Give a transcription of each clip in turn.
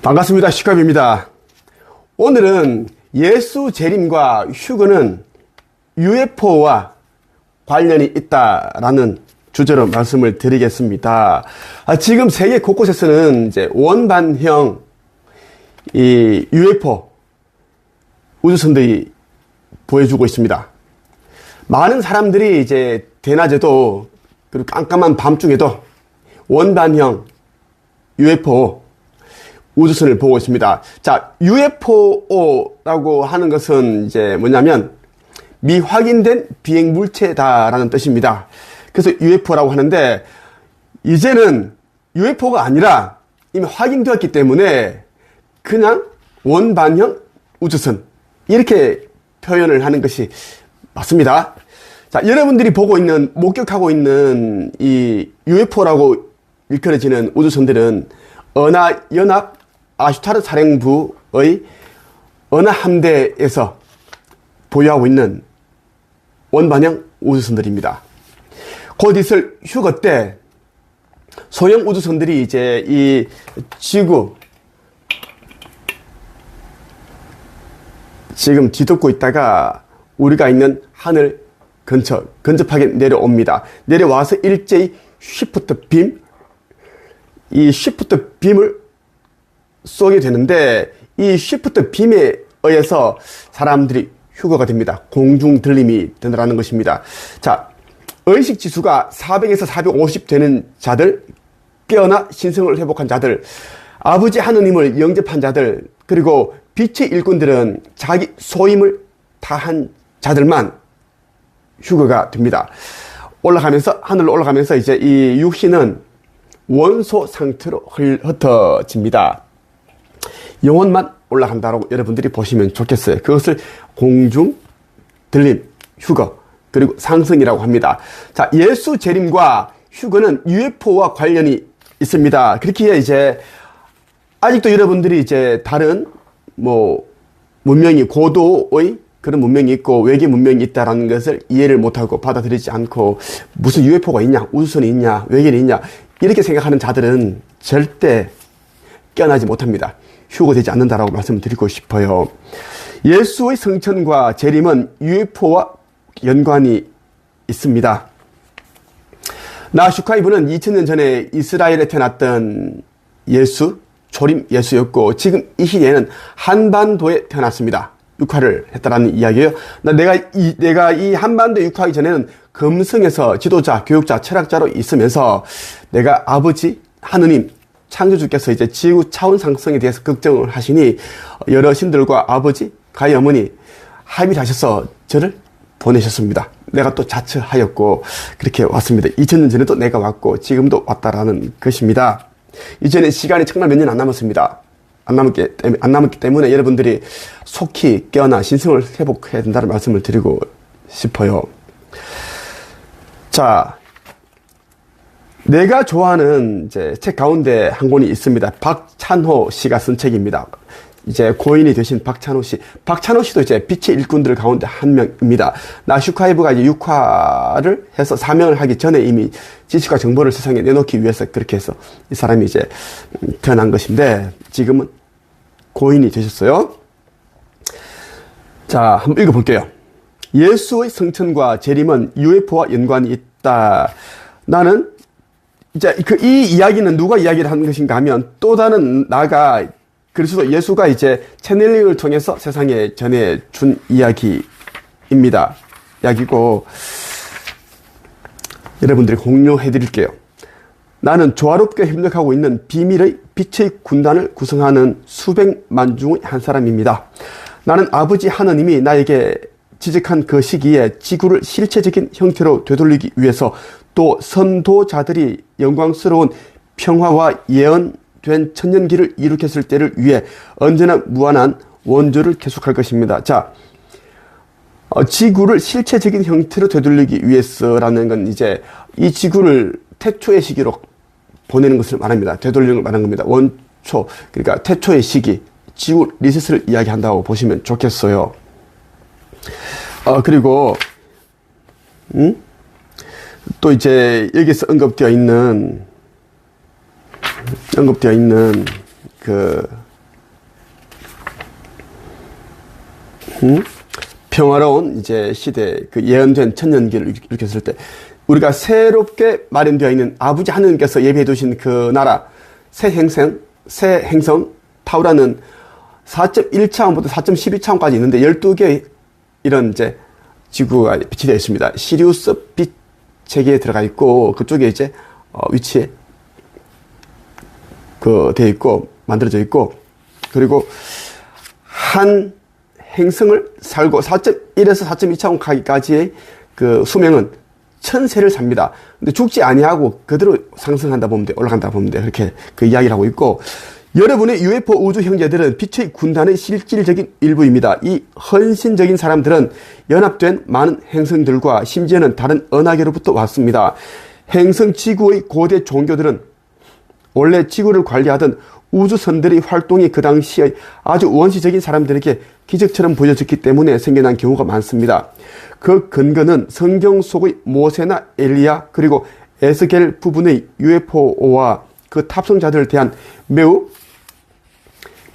반갑습니다. 시캅입니다. 오늘은 예수 재림과 휴거는 UFO와 관련이 있다라는 주제로 말씀을 드리겠습니다. 지금 세계 곳곳에서는 이제 원반형 이 UFO 우주선들이 보여주고 있습니다. 많은 사람들이 이제 대낮에도 그리고 깜깜한 밤중에도 원반형 UFO 우주선을 보고 있습니다. 자, UFO라고 하는 것은 이제 뭐냐면 미확인된 비행 물체다라는 뜻입니다. 그래서 UFO라고 하는데 이제는 UFO가 아니라 이미 확인되었기 때문에 그냥 원반형 우주선 이렇게 표현을 하는 것이 맞습니다. 자, 여러분들이 보고 있는 목격하고 있는 이 UFO라고 일컬어지는 우주선들은 은하연합 아슈타르 사령부의 은하함대에서 보유하고 있는 원반형 우주선들입니다. 곧 있을 휴거 때 소형 우주선들이 이제 이 지구 지금 뒤덮고 있다가 우리가 있는 하늘 근접하게 내려옵니다. 내려와서 일제히 쉬프트 빔, 이 쉬프트 빔을 쏘게 되는데 이 쉬프트 빔에 의해서 사람들이 휴거가 됩니다. 공중 들림이 된다는 것입니다. 자, 의식 지수가 400에서 450 되는 자들, 깨어나 신성을 회복한 자들, 아버지 하느님을 영접한 자들, 그리고 빛의 일꾼들은 자기 소임을 다한 자들만 휴거가 됩니다. 하늘로 올라가면서 이제 이 육신은 원소 상태로 흩어집니다. 영혼만 올라간다고 여러분들이 보시면 좋겠어요. 그것을 공중 들림, 휴거, 그리고 상승이라고 합니다. 자, 예수 재림과 휴거는 UFO와 관련이 있습니다. 그렇기에 이제 아직도 여러분들이 이제 다른 문명이 고도의 그런 문명이 있고 외계 문명이 있다라는 것을 이해를 못하고 받아들이지 않고 무슨 UFO가 있냐, 우주선이 있냐, 외계인이 있냐 이렇게 생각하는 자들은 절대 깨어나지 못합니다. 휴거되지 않는다라고 말씀드리고 싶어요. 예수의 성천과 재림은 UFO와 연관이 있습니다. 나 슈카이브는 2000년 전에 이스라엘에 태어났던 예수, 초림 예수였고 지금 이 시대에는 한반도에 태어났습니다. 육화를 했다라는 이야기예요. 내가 이 한반도에 육화하기 전에는 금성에서 지도자, 교육자, 철학자로 있으면서 내가 아버지 하느님 창조주께서 이제 지구 차원 상승에 대해서 걱정을 하시니 여러 신들과 아버지, 가히 어머니 합의를 하셔서 저를 보내셨습니다. 내가 또 자처하였고 그렇게 왔습니다. 2000년 전에도 내가 왔고 지금도 왔다라는 것입니다. 이제는 시간이 정말 몇 년 안 남았습니다. 안 남았기 때문에 여러분들이 속히 깨어나 신성을 회복해야 된다는 말씀을 드리고 싶어요. 자, 내가 좋아하는 이제 책 가운데 한 권이 있습니다. 박찬호 씨가 쓴 책입니다. 이제 고인이 되신 박찬호 씨. 박찬호 씨도 이제 빛의 일꾼들 가운데 한 명입니다. 나 슈카이브가 이제 육화를 해서 사명을 하기 전에 이미 지식과 정보를 세상에 내놓기 위해서 그렇게 해서 이 사람이 이제 태어난 것인데 지금은 고인이 되셨어요. 자, 한번 읽어볼게요. 예수의 성천과 재림은 UFO와 연관이 있다. 나는 이제 이 이야기는 누가 이야기를 하는 것인가 하면 또 다른 나가 그리스도 예수가 이제 채널링을 통해서 세상에 전해준 이야기입니다. 이야기고 여러분들이 공유해 드릴게요. 나는 조화롭게 협력하고 있는 비밀의 빛의 군단을 구성하는 수백만 중의 한 사람입니다. 나는 아버지 하느님이 나에게 지적한 그 시기에 지구를 실체적인 형태로 되돌리기 위해서 또 선도자들이 영광스러운 평화와 예언된 천년기를 이룩했을 때를 위해 언제나 무한한 원조를 계속할 것입니다. 자, 지구를 실체적인 형태로 되돌리기 위해서라는 건 이제 이 지구를 태초의 시기로 보내는 것을 말합니다. 되돌리는 걸 말하는 겁니다. 원초, 그러니까 태초의 시기, 지구 리셋을 이야기한다고 보시면 좋겠어요. 그리고 또 이제 여기서 언급되어 있는 그 평화로운 이제 시대, 그 예언된 천년기를 일으켰을 때, 우리가 새롭게 마련되어 있는 아버지 하느님께서 예비해 두신 그 나라, 새 행성, 타우라는 4.1차원부터 4.12차원까지 있는데 12개의 이런 이제 지구가 비치되어 있습니다. 시리우스 빛 체계에 들어가 있고, 그쪽에 이제, 위치에, 되어 있고, 만들어져 있고, 그리고 한 행성을 살고 4.1에서 4.2차원까지의 그 수명은 1000세를 삽니다. 근데 죽지 아니하고 그대로 상승한다 보면 돼, 올라간다 보면 돼. 그렇게 그 이야기를 하고 있고, 여러분의 UFO 우주 형제들은 빛의 군단의 실질적인 일부입니다. 이 헌신적인 사람들은 연합된 많은 행성들과 심지어는 다른 은하계로부터 왔습니다. 행성 지구의 고대 종교들은 원래 지구를 관리하던 우주선들의 활동이 그 당시에 아주 원시적인 사람들에게 기적처럼 보여졌기 때문에 생겨난 경우가 많습니다. 그 근거는 성경 속의 모세나 엘리야 그리고 에스겔 부분의 UFO와 그 탑승자들에 대한 매우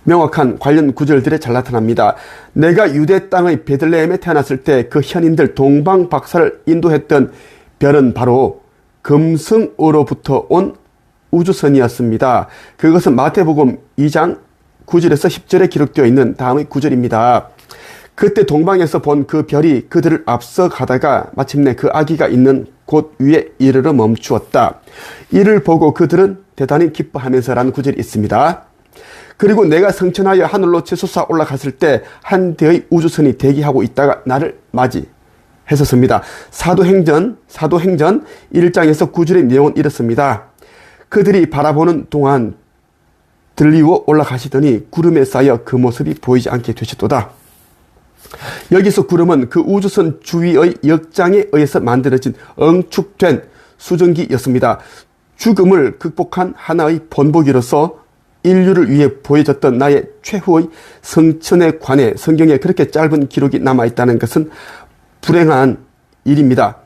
명확한 관련 구절들에 잘 나타납니다. 내가 유대 땅의 베들레헴에 태어났을 때 그 현인들 동방 박사를 인도했던 별은 바로 금성으로부터 온 우주선이었습니다. 그것은 마태복음 2장 9절에서 10절에 기록되어 있는 다음의 구절입니다. 그때 동방에서 본 그 별이 그들을 앞서 가다가 마침내 그 아기가 있는 곳 위에 이르러 멈추었다. 이를 보고 그들은 대단히 기뻐하면서라는 구절이 있습니다. 그리고 내가 성천하여 하늘로 치솟아 올라갔을 때 한 대의 우주선이 대기하고 있다가 나를 맞이했었습니다. 사도행전 1장에서 9절의 내용은 이렇습니다. 그들이 바라보는 동안 들리워 올라가시더니 구름에 쌓여 그 모습이 보이지 않게 되셨도다. 여기서 구름은 그 우주선 주위의 역장에 의해서 만들어진 응축된 수증기였습니다. 죽음을 극복한 하나의 본보기로서 인류를 위해 보여졌던 나의 최후의 성천에 관해 성경에 그렇게 짧은 기록이 남아있다는 것은 불행한 일입니다.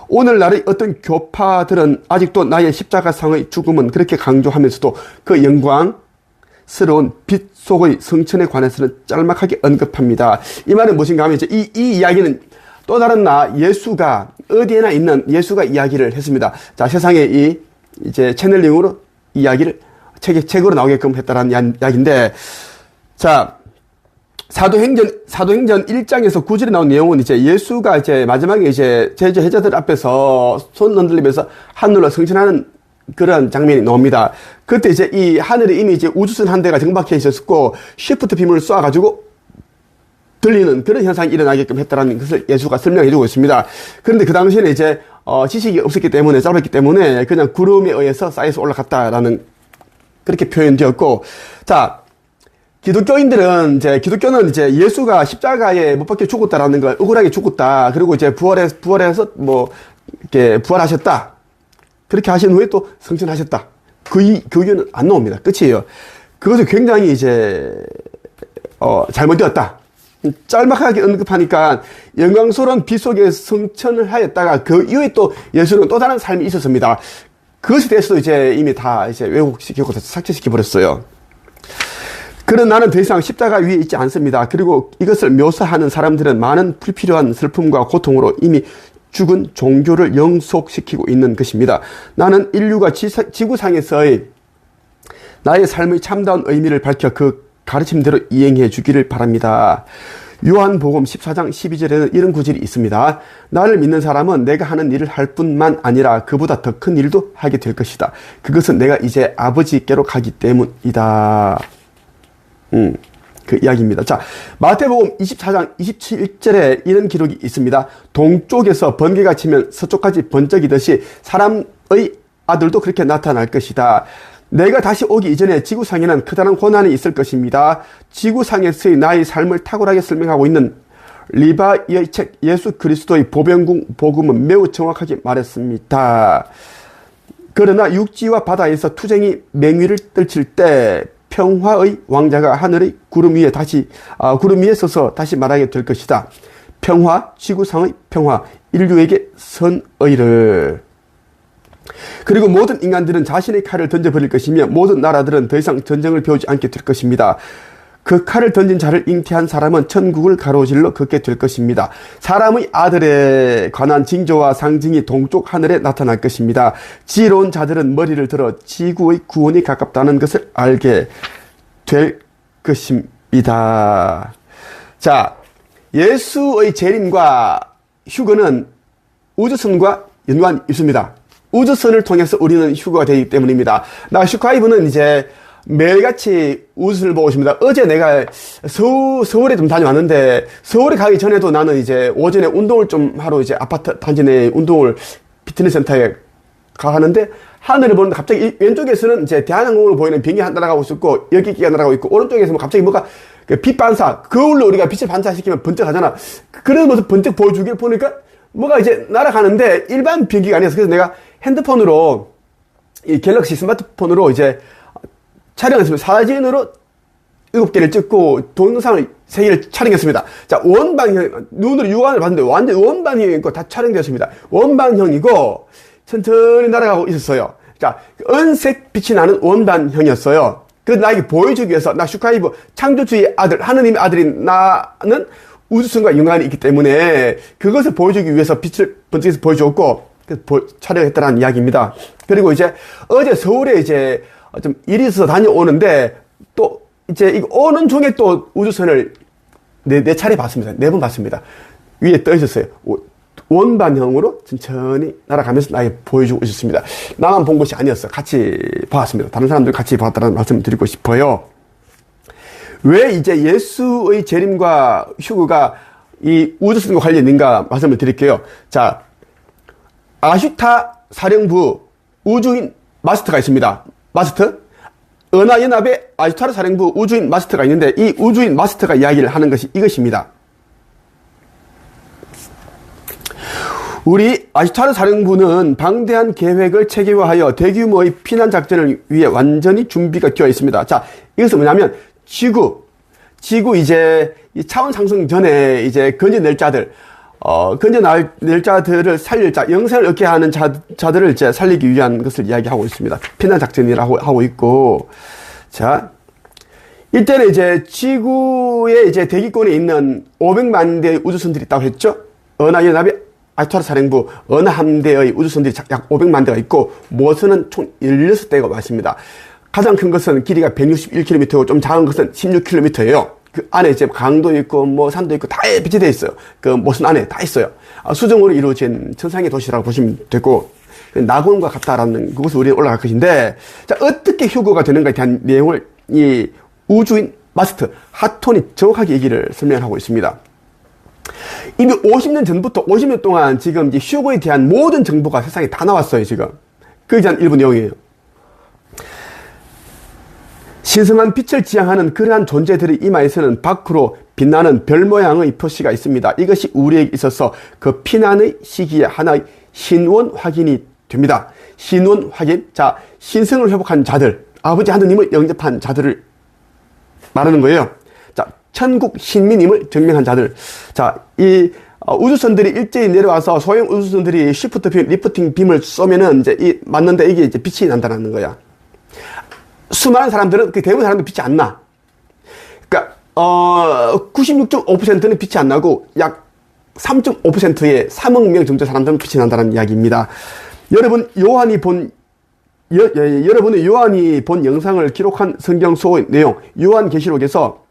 오늘날의 어떤 교파들은 아직도 나의 십자가상의 죽음은 그렇게 강조하면서도 그 영광스러운 빛 속의 성천에 관해서는 짤막하게 언급합니다. 이 말은 무엇인가 하면 이제 이 이야기는 또 다른 예수가 어디에나 있는 예수가 이야기를 했습니다. 자, 세상에 이제 채널링으로 이야기를 책으로 나오게끔 했다라는 이야기인데, 자, 사도행전 1장에서 9절에 나온 내용은 이제 예수가 이제 마지막에 이제 제자들 앞에서 손 흔들리면서 하늘로 승천하는 그런 장면이 나옵니다. 그때 이제 이 하늘에 이미 이제 우주선 한 대가 정박해 있었고, 쉬프트 빔을 쏴가지고 들리는 그런 현상이 일어나게끔 했다라는 것을 예수가 설명해 주고 있습니다. 그런데 그 당시에는 이제, 지식이 없었기 때문에, 짧았기 때문에 그냥 구름에 의해서 쌓여서 올라갔다라는 그렇게 표현되었고, 자, 기독교는 이제 예수가 십자가에 못 박혀 죽었다라는 걸 억울하게 죽었다. 그리고 이제 부활해서 이렇게 부활하셨다. 그렇게 하신 후에 또 승천하셨다. 그 의견은 안 나옵니다. 끝이에요. 그것을 굉장히 이제, 잘못되었다. 짤막하게 언급하니까 영광스러운 빛 속에 승천을 하였다가 그 이후에 또 예수는 또 다른 삶이 있었습니다. 그것에 대해서도 이제 이미 다 이제 왜곡시키고 삭제시켜버렸어요. 그런 나는 더 이상 십자가 위에 있지 않습니다. 그리고 이것을 묘사하는 사람들은 많은 불필요한 슬픔과 고통으로 이미 죽은 종교를 영속시키고 있는 것입니다. 나는 인류가 지구상에서의 나의 삶의 참다운 의미를 밝혀 그 가르침대로 이행해 주기를 바랍니다. 요한복음 14장 12절에는 이런 구절이 있습니다. 나를 믿는 사람은 내가 하는 일을 할 뿐만 아니라 그보다 더 큰 일도 하게 될 것이다. 그것은 내가 이제 아버지께로 가기 때문이다. 그 이야기입니다. 자, 마태복음 24장 27절에 이런 기록이 있습니다. 동쪽에서 번개가 치면 서쪽까지 번쩍이듯이 사람의 아들도 그렇게 나타날 것이다. 내가 다시 오기 이전에 지구상에는 커다란 고난이 있을 것입니다. 지구상에서의 나의 삶을 탁월하게 설명하고 있는 리바이의 책 예수 그리스도의 보병궁 복음은 매우 정확하게 말했습니다. 그러나 육지와 바다에서 투쟁이 맹위를 떨칠 때 평화의 왕자가 하늘의 구름 위에 서서 다시 말하게 될 것이다. 평화, 지구상의 평화, 인류에게 선의를. 그리고 모든 인간들은 자신의 칼을 던져버릴 것이며 모든 나라들은 더 이상 전쟁을 배우지 않게 될 것입니다. 그 칼을 던진 자를 잉태한 사람은 천국을 가로질러 걷게 될 것입니다. 사람의 아들에 관한 징조와 상징이 동쪽 하늘에 나타날 것입니다. 지혜로운 자들은 머리를 들어 지구의 구원이 가깝다는 것을 알게 될 것입니다. 자, 예수의 재림과 휴거는 우주선과 연관이 있습니다. 우주선을 통해서 우리는 휴거가 되기 때문입니다. 나 슈카이브는 이제 매일같이 우주선을 보고 있습니다. 어제 내가 서울에 좀 다녀왔는데, 서울에 가기 전에도 나는 이제 오전에 운동을 좀 하러 이제 아파트 단지 내 운동을 피트니스 센터에 가는데, 하늘을 보는데 갑자기 왼쪽에서는 이제 대한항공으로 보이는 비행기 날아가고 있었고, 여기기가 날아가고 있고, 오른쪽에서 갑자기 뭐가 빛 반사, 거울로 우리가 빛을 반사시키면 번쩍하잖아. 그런 모습 번쩍 보여주길 보니까 뭐가 이제 날아가는데 일반 비행기가 아니었어. 그래서 내가 핸드폰으로, 이 갤럭시 스마트폰으로 이제 촬영했습니다. 사진으로 7개를 찍고 동영상을 3개를 촬영했습니다. 자, 원방형, 눈으로 육안을 봤는데 완전 원방형이고 다 촬영되었습니다. 원방형이고 천천히 날아가고 있었어요. 자, 은색 빛이 나는 원방형이었어요. 그 나에게 보여주기 위해서, 나 슈카이브 창조주의 아들, 하느님의 아들인 나는 우주선과 연관이 있기 때문에 그것을 보여주기 위해서 빛을 번쩍해서 보여줬고, 촬영했다는 이야기입니다. 그리고 이제 어제 서울에 이제 좀 일이 있어서 다녀오는데, 또 이제 이거 오는 중에 또 우주선을 네 차례 봤습니다. 4번 봤습니다. 위에 떠 있었어요. 원반형으로 천천히 날아가면서 나에게 보여주고 있었습니다. 나만 본 것이 아니었어. 같이 봤습니다. 다른 사람들 같이 봤다는 말씀을 드리고 싶어요. 왜 이제 예수의 재림과 휴거가 이 우주선과 관련인가 말씀을 드릴게요. 자, 아슈타 사령부 우주인 마스터가 있습니다. 마스터? 은하연합의 아슈타르 사령부 우주인 마스터가 있는데, 이 우주인 마스터가 이야기를 하는 것이 이것입니다. 우리 아슈타르 사령부는 방대한 계획을 체계화하여 대규모의 피난 작전을 위해 완전히 준비가 되어 있습니다. 자, 이것은 뭐냐면 지구 이제 이 차원 상승 전에 이제 건져낼 자들, 건져낼 자들을 살릴 자, 영생을 얻게 하는 자들을 이제 살리기 위한 것을 이야기하고 있습니다. 피난 작전이라고 하고 있고, 자, 이때는 이제 지구의 이제 대기권에 있는 500만 대의 우주선들이 있다고 했죠. 은하연합의 아슈타르 사령부 어느 함대의 우주선들이 약 500만 대가 있고, 모선은 총 16대가 왔습니다. 가장 큰 것은 길이가 161km고 좀 작은 것은 16km예요. 그 안에 이제 강도 있고 뭐 산도 있고 다 배치되어 있어요. 그 모선 안에 다 있어요. 수정으로 이루어진 천상의 도시라고 보시면 되고, 낙원과 같다라는 그곳에 우리는 올라갈 것인데, 자, 어떻게 휴거가 되는가에 대한 내용을 이 우주인 마스터 하톤이 정확하게 얘기를 설명하고 있습니다. 이미 50년 전부터 50년 동안 지금 이제 휴거에 대한 모든 정보가 세상에 다 나왔어요, 지금. 거기에 대한 일부 내용이에요. 신성한 빛을 지향하는 그러한 존재들의 이마에서는 밖으로 빛나는 별 모양의 표시가 있습니다. 이것이 우리에게 있어서 그 피난의 시기에 하나의 신원 확인이 됩니다. 신원 확인. 자, 신성을 회복한 자들, 아버지 하느님을 영접한 자들을 말하는 거예요. 자, 천국 신민임을 증명한 자들. 자, 이 우주선들이 일제히 내려와서 소형 우주선들이 시프트 빔, 리프팅 빔을 쏘면은 이제 맞는데 이게 이제 빛이 난다는 거야. 수많은 사람들은, 그 대부분 사람들은 빛이 안 나. 그러니까 96.5%는 빛이 안 나고 약 3.5%의 3억 명 정도 사람들은 빛이 난다는 이야기입니다. 여러분의 요한이 본 영상을 기록한 성경 소의 내용, 요한계시록에서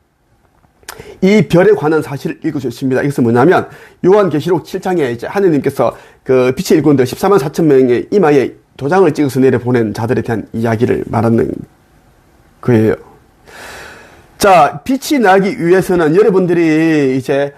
이 별에 관한 사실을 읽을 수 있습니다. 이것은 뭐냐면, 요한계시록 7장에 이제 하느님께서 그 빛의 일꾼들 14만 4천 명의 이마에 도장을 찍어서 내려보낸 자들에 대한 이야기를 말하는 거예요. 자, 빛이 나기 위해서는 여러분들이 이제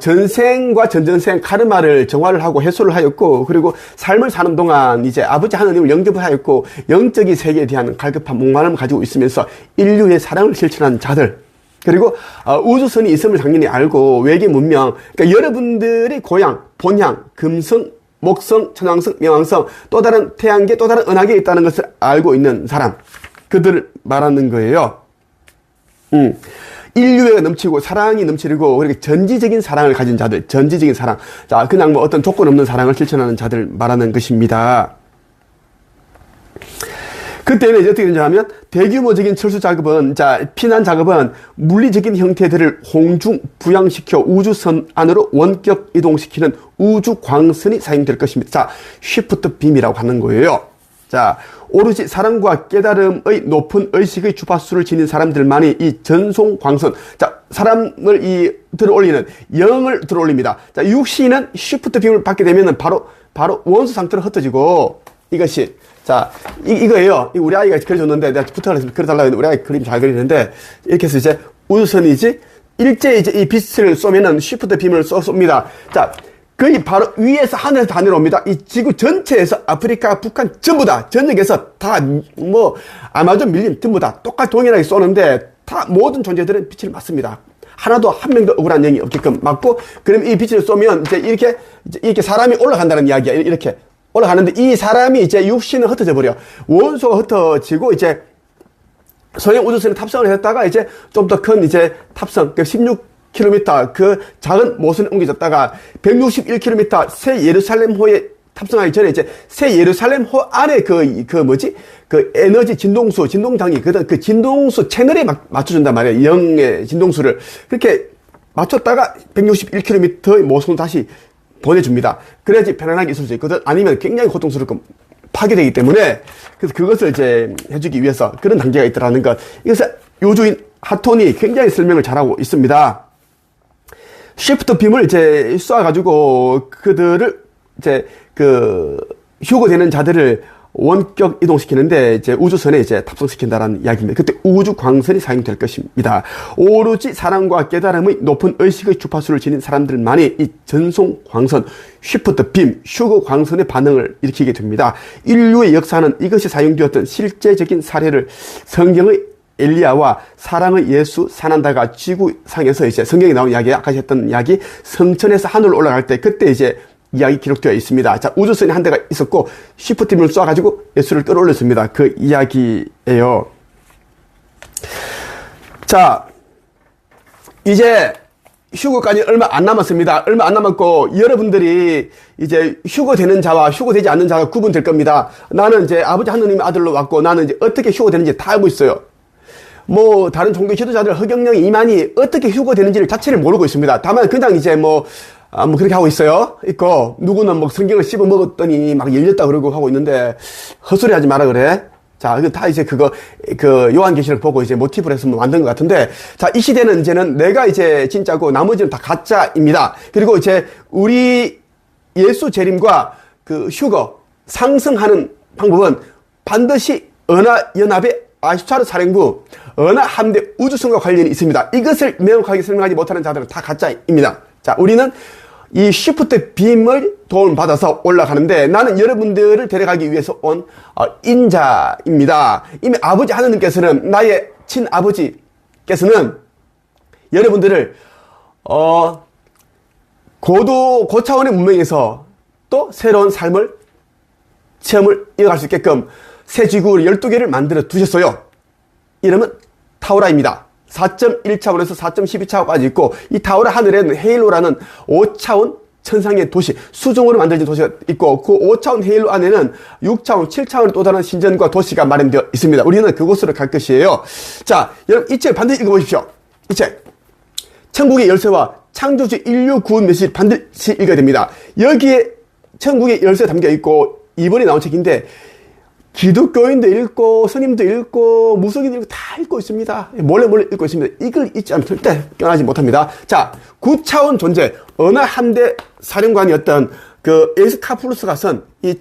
전생과 전전생 카르마를 정화를 하고 해소를 하였고, 그리고 삶을 사는 동안 이제 아버지 하느님을 영접을 하였고, 영적인 세계에 대한 갈급한 목마름을 가지고 있으면서 인류의 사랑을 실천한 자들, 그리고 우주선이 있음을 당연히 알고 외계 문명, 그러니까 여러분들의 고향, 본향, 금성, 목성, 천왕성, 명왕성, 또 다른 태양계, 또 다른 은하계에 있다는 것을 알고 있는 사람, 그들을 말하는 거예요. 인류애가 넘치고 사랑이 넘치고, 그렇게 전지적인 사랑을 가진 자들, 전지적인 사랑. 자, 그냥 뭐 어떤 조건 없는 사랑을 실천하는 자들 말하는 것입니다. 그때는 이제 어떻게 되냐면 대규모적인 철수 작업은 피난 작업은 물리적인 형태들을 홍중 부양시켜 우주선 안으로 원격 이동시키는 우주 광선이 사용될 것입니다. 자, 쉬프트 빔이라고 하는 거예요. 자, 오로지 사랑과 깨달음의 높은 의식의 주파수를 지닌 사람들만이 이 전송 광선, 자, 사람을 들어올리는 영을 들어올립니다. 자, 육신은 쉬프트 빔을 받게 되면은 바로 원소 상태로 흩어지고 이것이 자, 이거예요. 우리 아이가 그려줬는데 내가 부탁을 해서 그려달라고 했는데 우리 아이가 그림 잘 그리는데 이렇게 해서 이제 우주선이지 일제히 이제 이 빛을 쏘면은 쉬프트 빔을 쏩니다. 자, 거의 바로 위에서 하늘에서 다 내려옵니다. 이 지구 전체에서 아프리카, 북한 전부 다 전역에서 다 아마존 밀림 전부 다 똑같이 동일하게 쏘는데 다 모든 존재들은 빛을 맞습니다. 하나도 한 명도 억울한 영이 없게끔 맞고 그럼 이 빛을 쏘면 이제 이렇게 사람이 올라간다는 이야기야. 이렇게 올라가는데 이 사람이 이제 육신은 흩어져 버려. 원소가 흩어지고 이제 소형 우주선에 탑승을 했다가 이제 좀 더 큰 이제 탑승 16km 그 작은 모선에 옮겨졌다가 161km 새 예루살렘호에 탑승하기 전에 이제 새 예루살렘호 안에 그 에너지 진동장이 그 진동수 채널에 맞춰준단 말이에요. 영의 진동수를 그렇게 맞췄다가 161km의 모선을 다시 보내줍니다. 그래야지 편안하게 있을 수 있거든. 아니면 굉장히 고통스럽고 파괴되기 때문에 그래서 그것을 이제 해주기 위해서 그런 단계가 있더라는 것. 이것을 요주인 하톤이 굉장히 설명을 잘하고 있습니다. 쉬프트 빔을 이제 쏴가지고 그들을 이제 휴거되는 자들을 원격 이동시키는데 이제 우주선에 이제 탑승시킨다라는 이야기입니다. 그때 우주 광선이 사용될 것입니다. 오로지 사랑과 깨달음의 높은 의식의 주파수를 지닌 사람들만이 이 전송 광선, 쉬프트 빔, 휴거 광선의 반응을 일으키게 됩니다. 인류의 역사는 이것이 사용되었던 실제적인 사례를 성경의 엘리야와 사랑의 예수 사난다가 지구상에서 이제 성경에 나온 이야기, 아까 했던 이야기, 성천에서 하늘로 올라갈 때 그때 이제 이야기 기록되어 있습니다. 자, 우주선이 한 대가 있었고 쉬프트빔을 쏴가지고 예수를 끌어올렸습니다. 그 이야기예요. 자, 이제 휴거까지 얼마 안 남았습니다. 얼마 안 남았고 여러분들이 이제 휴거되는 자와 휴거되지 않는 자가 구분될 겁니다. 나는 이제 아버지 하느님의 아들로 왔고 나는 이제 어떻게 휴거되는지 다 알고 있어요. 다른 종교 지도자들 허경영 이만희 어떻게 휴거되는지를 자체를 모르고 있습니다. 다만 그냥 이제 그렇게 하고 있고, 누구는 성경을 씹어 먹었더니 막 열렸다 그러고 하고 있는데, 헛소리 하지 마라 그래. 자, 이거 다 이제 요한계시록 보고 이제 모티브를 해서 만든 것 같은데, 자, 이 시대는 이제는 내가 이제 진짜고 나머지는 다 가짜입니다. 그리고 이제 우리 예수 재림과 휴거, 상승하는 방법은 반드시 은하연합의 아슈타르 사령부, 은하함대 우주선과 관련이 있습니다. 이것을 명확하게 설명하지 못하는 자들은 다 가짜입니다. 자, 우리는 이 쉬프트 빔을 도움받아서 올라가는데 나는 여러분들을 데려가기 위해서 온 인자입니다. 이미 아버지 하느님께서는 나의 친아버지께서는 여러분들을 고차원의 문명에서 또 새로운 삶을 체험을 이어갈 수 있게끔 새 지구 12개를 만들어 두셨어요. 이름은 타우라입니다. 4.1차원에서 4.12차원까지 있고 이 타우라 하늘에는 헤일로라는 5차원 천상의 도시, 수종으로 만들어진 도시가 있고 그 5차원 헤일로 안에는 6차원, 7차원 또 다른 신전과 도시가 마련되어 있습니다. 우리는 그곳으로 갈 것이에요. 자, 여러분 이 책 반드시 읽어보십시오. 이 책. 천국의 열쇠와 창조주 인류 구원 메시지 반드시 읽어야 됩니다. 여기에 천국의 열쇠 담겨 있고 이번에 나온 책인데 기독교인도 읽고 스님도 읽고 무속인도 읽고 다 읽고 있습니다. 몰래 읽고 있습니다. 이걸 잊지 않으면 절대 깨어나지 못합니다. 자, 9차원 존재 어느 함대 사령관이었던 에스카푸루스가 쓴 이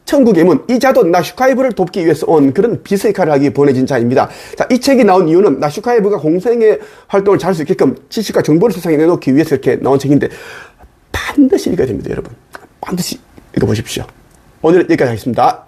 천국의 문, 이자도 나슈카이브를 돕기 위해서 온 그런 비서 역할을 하기 보내진 자입니다. 자, 이 책이 나온 이유는 나슈카이브가 공생의 활동을 잘 할 수 있게끔 지식과 정보를 세상에 내놓기 위해서 이렇게 나온 책인데 반드시 읽어야 됩니다, 여러분. 반드시 읽어보십시오. 오늘 여기까지 하겠습니다.